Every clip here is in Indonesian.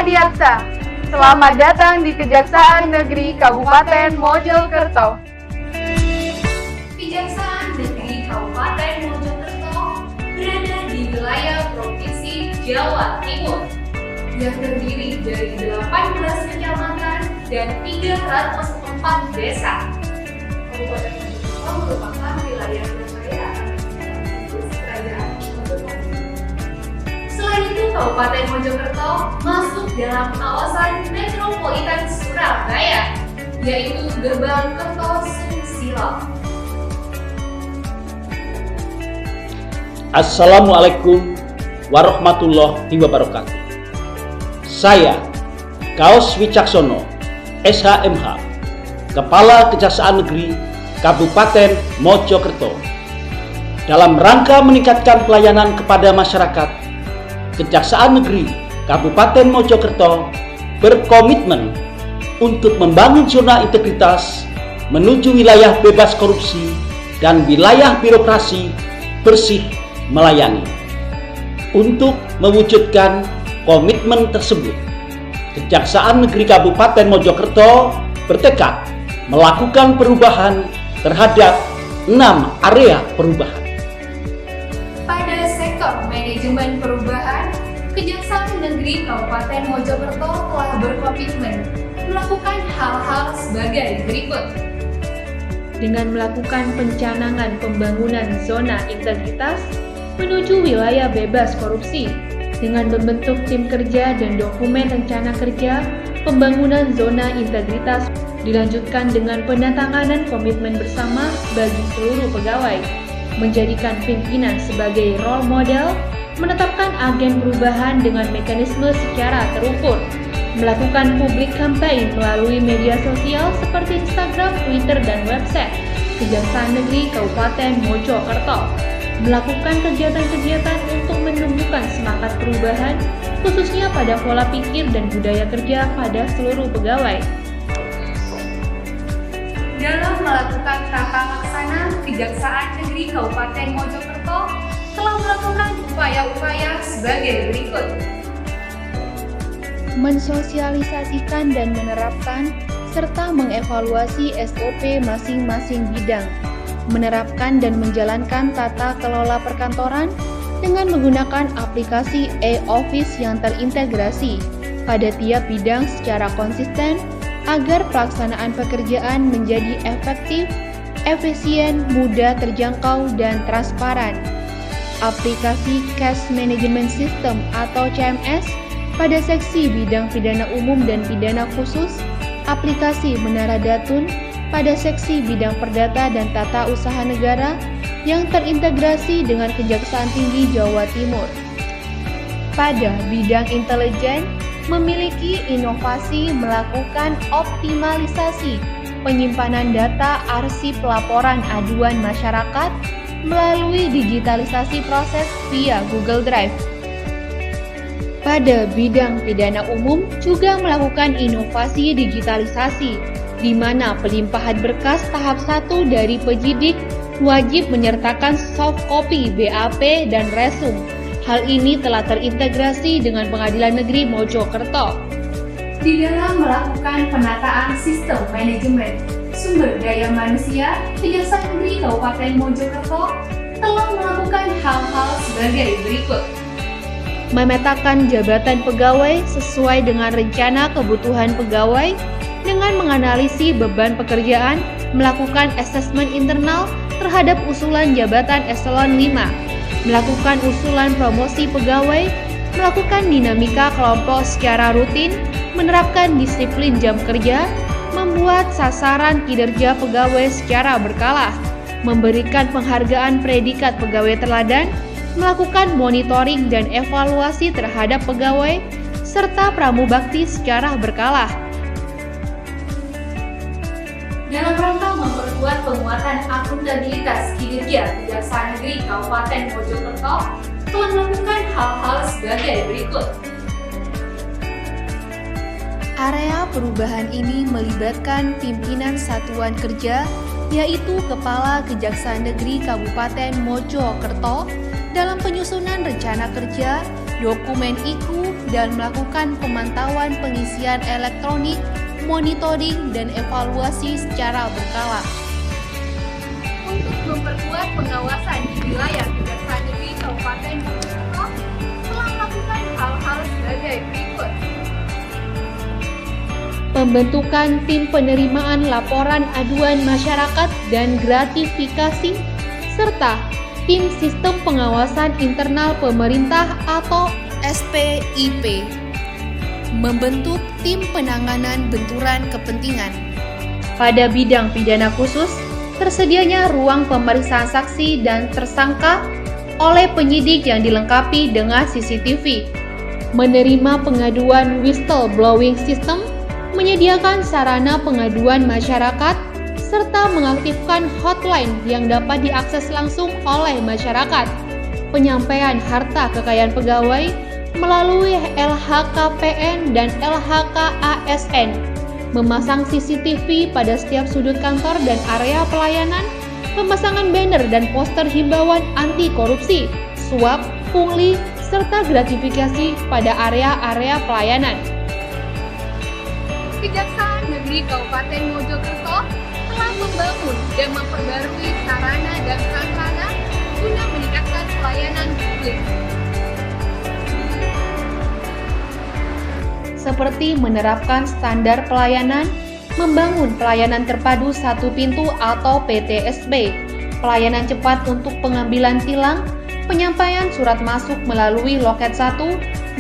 Adiaksa. Selamat datang di Kejaksaan Negeri Kabupaten Mojokerto. Kejaksaan Negeri Kabupaten Mojokerto berada di wilayah Provinsi Jawa Timur yang terdiri dari 18 kecamatan dan 304 desa. Kabupaten Mojokerto merupakan wilayah yang kaya akan kerajaan Mojokerto. Selain itu, Kabupaten Mojokerto masuk dalam kawasan metropolitan Surabaya, yaitu Gerbang Kertosusilo. Assalamualaikum warahmatullahi wabarakatuh. Saya, Kaos Wicaksono, SHMH, Kepala Kejaksaan Negeri Kabupaten Mojokerto. Dalam rangka meningkatkan pelayanan kepada masyarakat, Kejaksaan Negeri Kabupaten Mojokerto berkomitmen untuk membangun zona integritas menuju wilayah bebas korupsi dan wilayah birokrasi bersih melayani. Untuk mewujudkan komitmen tersebut, Kejaksaan Negeri Kabupaten Mojokerto bertekad melakukan perubahan terhadap 6 area perubahan. Pada sektor manajemen perubahan, Kejaksaan Negeri Kabupaten Mojokerto telah berkomitmen melakukan hal-hal sebagai berikut. Dengan melakukan pencanangan pembangunan zona integritas menuju wilayah bebas korupsi, dengan membentuk tim kerja dan dokumen rencana kerja pembangunan zona integritas, dilanjutkan dengan penandatanganan komitmen bersama bagi seluruh pegawai, menjadikan pimpinan sebagai role model, menetapkan agen perubahan dengan mekanisme secara terukur, melakukan public campaign melalui media sosial seperti Instagram, Twitter, dan website Kejaksaan Negeri Kabupaten Mojokerto, melakukan kegiatan-kegiatan untuk menumbuhkan semangat perubahan, khususnya pada pola pikir dan budaya kerja pada seluruh pegawai. Dalam melakukan tata laksana, Kejaksaan Negeri Kabupaten Mojokerto telah melakukan upaya-upaya sebagai berikut. Mensosialisasikan dan menerapkan serta mengevaluasi SOP masing-masing bidang, menerapkan dan menjalankan tata kelola perkantoran dengan menggunakan aplikasi e-office yang terintegrasi pada tiap bidang secara konsisten agar pelaksanaan pekerjaan menjadi efektif, efisien, mudah terjangkau, dan transparan. Aplikasi Case Management System atau CMS pada seksi bidang pidana umum dan pidana khusus, aplikasi Menara Datun pada seksi bidang perdata dan tata usaha negara yang terintegrasi dengan Kejaksaan Tinggi Jawa Timur. Pada bidang intelijen, memiliki inovasi melakukan optimalisasi penyimpanan data arsip laporan aduan masyarakat melalui digitalisasi proses via Google Drive. Pada bidang pidana umum juga melakukan inovasi digitalisasi, di mana pelimpahan berkas tahap 1 dari penyidik wajib menyertakan soft copy BAP dan resum. Hal ini telah terintegrasi dengan Pengadilan Negeri Mojokerto. Di dalam melakukan penataan sistem manajemen sumber daya manusia, Kejaksaan Negeri Kabupaten Mojokerto telah melakukan hal-hal sebagai berikut. Memetakan jabatan pegawai sesuai dengan rencana kebutuhan pegawai dengan menganalisis beban pekerjaan, melakukan asesmen internal terhadap usulan jabatan eselon 5, melakukan usulan promosi pegawai, melakukan dinamika kelompok secara rutin, menerapkan disiplin jam kerja, membuat sasaran kinerja pegawai secara berkala, memberikan penghargaan predikat pegawai teladan, melakukan monitoring dan evaluasi terhadap pegawai, serta pramubakti secara berkala. Dalam rangka memperkuat penguatan akuntabilitas kinerja Kejaksaan Negeri Kabupaten Mojokerto telah melakukan hal-hal sebagai berikut. Area perubahan ini melibatkan pimpinan satuan kerja, yaitu Kepala Kejaksaan Negeri Kabupaten Mojokerto, dalam penyusunan rencana kerja dokumen IKU, dan melakukan pemantauan pengisian elektronik, monitoring, dan evaluasi secara berkala. Untuk memperkuat pengawasan di wilayah Kejaksaan Negeri Kabupaten Mojokerto telah melakukan hal-hal sebagai berikut. Pembentukan tim penerimaan laporan aduan masyarakat dan gratifikasi, serta tim sistem pengawasan internal pemerintah atau SPIP. Membentuk tim penanganan benturan kepentingan. Pada bidang pidana khusus, tersedianya ruang pemeriksaan saksi dan tersangka oleh penyidik yang dilengkapi dengan CCTV. Menerima pengaduan whistleblowing system, menyediakan sarana pengaduan masyarakat, serta mengaktifkan hotline yang dapat diakses langsung oleh masyarakat. Penyampaian harta kekayaan pegawai melalui LHKPN dan LHKASN. Memasang CCTV pada setiap sudut kantor dan area pelayanan, pemasangan banner dan poster himbauan anti korupsi, suap, pungli, serta gratifikasi pada area-area pelayanan. Kejaksaan Negeri Kabupaten Mojokerto telah membangun dan memperbarui sarana dan prasarana guna meningkatkan pelayanan publik. Seperti menerapkan standar pelayanan, membangun pelayanan terpadu satu pintu atau PTSB, pelayanan cepat untuk pengambilan tilang, penyampaian surat masuk melalui loket 1,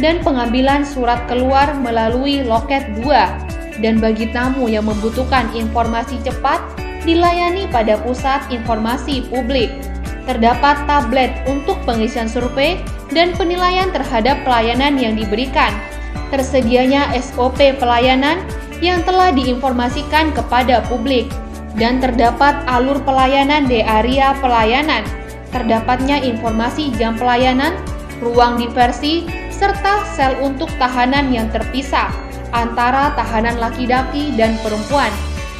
dan pengambilan surat keluar melalui loket 2. Dan bagi tamu yang membutuhkan informasi cepat, dilayani pada pusat informasi publik. Terdapat tablet untuk pengisian survei dan penilaian terhadap pelayanan yang diberikan. Tersedianya SOP pelayanan yang telah diinformasikan kepada publik, dan terdapat alur pelayanan di area pelayanan. Terdapatnya informasi jam pelayanan, ruang diversi, serta sel untuk tahanan yang terpisah antara tahanan laki-laki dan perempuan.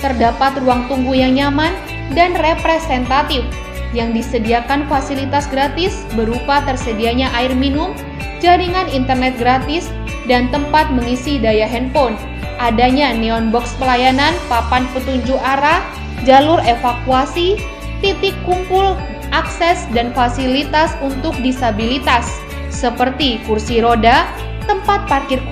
Terdapat ruang tunggu yang nyaman dan representatif, yang disediakan fasilitas gratis berupa tersedianya air minum, jaringan internet gratis, dan tempat mengisi daya handphone. Adanya neon box pelayanan, papan petunjuk arah, jalur evakuasi, titik kumpul, akses, dan fasilitas untuk disabilitas seperti kursi roda, tempat parkir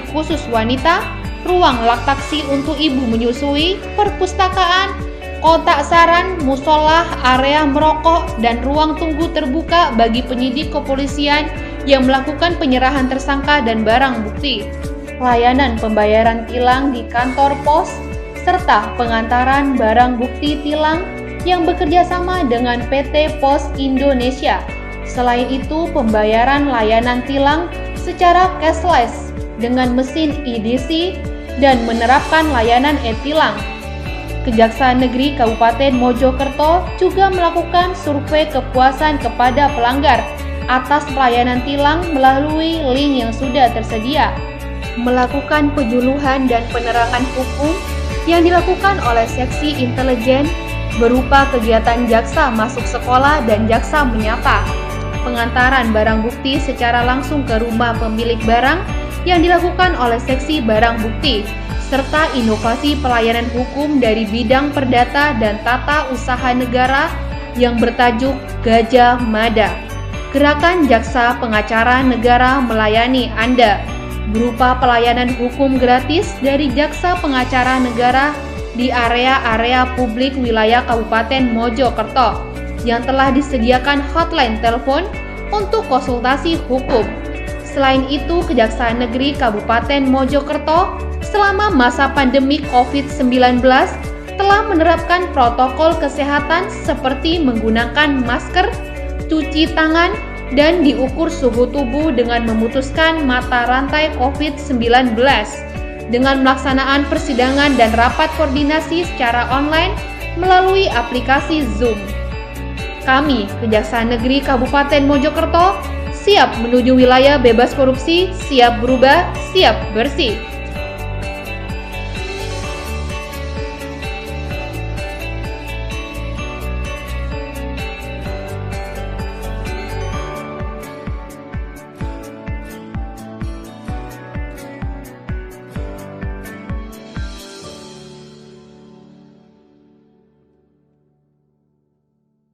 khusus wanita, ruang laktaksi untuk ibu menyusui, perpustakaan, kotak saran, musola, area merokok, dan ruang tunggu terbuka bagi penyidik kepolisian yang melakukan penyerahan tersangka dan barang bukti. Layanan pembayaran tilang di kantor pos, serta pengantaran barang bukti tilang yang bekerja sama dengan PT Pos Indonesia. Selain itu, pembayaran layanan tilang secara cashless dengan mesin EDC dan menerapkan layanan e-tilang. Kejaksaan Negeri Kabupaten Mojokerto juga melakukan survei kepuasan kepada pelanggar atas pelayanan tilang melalui link yang sudah tersedia. Melakukan penyuluhan dan penerangan hukum yang dilakukan oleh seksi intelijen berupa kegiatan jaksa masuk sekolah dan jaksa menyapa. Pengantaran barang bukti secara langsung ke rumah pemilik barang yang dilakukan oleh seksi barang bukti, serta inovasi pelayanan hukum dari bidang perdata dan tata usaha negara yang bertajuk Gajah Mada. Gerakan Jaksa Pengacara Negara melayani Anda, berupa pelayanan hukum gratis dari Jaksa Pengacara Negara di area-area publik wilayah Kabupaten Mojokerto, yang telah disediakan hotline telepon untuk konsultasi hukum. Selain itu, Kejaksaan Negeri Kabupaten Mojokerto selama masa pandemi COVID-19 telah menerapkan protokol kesehatan seperti menggunakan masker, cuci tangan, dan diukur suhu tubuh dengan memutuskan mata rantai COVID-19 dengan melaksanaan persidangan dan rapat koordinasi secara online melalui aplikasi Zoom. Kami, Kejaksaan Negeri Kabupaten Mojokerto, siap menuju wilayah bebas korupsi, siap berubah, siap bersih.